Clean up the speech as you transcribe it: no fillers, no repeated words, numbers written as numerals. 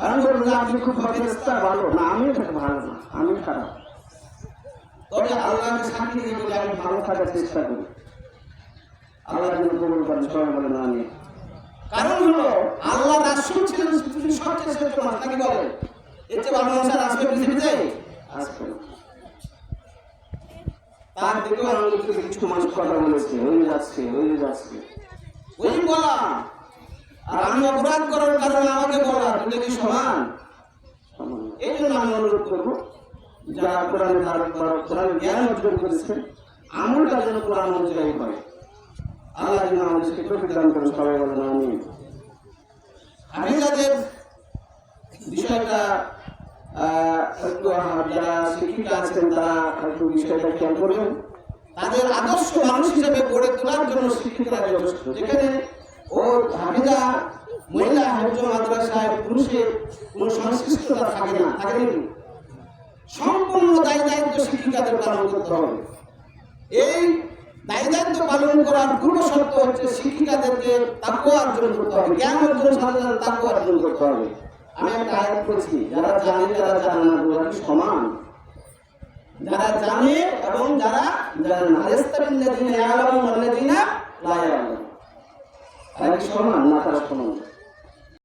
আমি বলবো যে আপনি খুব ফেরেশতা ভালো না, আমিও ভালো না, আমি খারাপ। তবে আল্লাহকে সাক্ষী দিয়ে বলে আমি ভালো থাকার চেষ্টা করি। আল্লাহ যেন কবুল করেন, সবাই বলেন আমিন। কারণ হলো আল্লাহ রাসূল ছিলেন পৃথিবীর সবচেয়ে শ্রেষ্ঠ মানুষ, নাকি বলেন? এর চেয়ে ভালো মানুষ আর আসবে পৃথিবীতে? আসবে না। তার দিকেও আমি কিছু মানুষ কথা বলেছে, ওই যাচ্ছে ওই বলা, আর আমি অপরাধ করার কারণে আমাকে বলা, তুমি কি সমান? এই জন্য আমি অনুরোধ করবো যারা কোরআনের জ্ঞান অর্জন করেছেন, আমলটা যেন কোরআন অনুযায়ী হয়। আল্লাহ যেন আমাদেরকে তৌফিক দান করেন, সবাই বলেন আমিন। আমি যাদের বিষয়টা যারা শিক্ষিত আছেন তারা একটু বিষয়টা খেয়াল করবেন। তাদের আদর্শ মানুষ হিসেবে গড়ে তোলার জন্য শিক্ষিতরা যথেষ্ট। যেখানে ও হাফিজা মহিলা হাফিজ মাদ্রাসায় পুরুষের কোনো সংশ্লিষ্টতা থাকে না, থাকে নাকি? সম্পূর্ণ দায়িত্ব শিক্ষিকাদের পালন করতে হবে। এই দায়িত্ব পালন করার পূর্ব শর্ত হচ্ছে শিক্ষিকাদেরকে তাকওয়া অর্জন করতে হবে, জ্ঞান অর্জন সাথে সাথে তাকওয়া অর্জন করতে হবে। আমি একটা আয়াত পড়ছি, যারা জানে যারা জানে না ওরা কি সমান? যারা জানে এবং যারা জানে না, আলাস্তাবিল্লাযিনা ইয়ালামুনা ওয়াল্লাযিনা লা ইয়ালামুন, তারা কি সমান না? তারা সমান।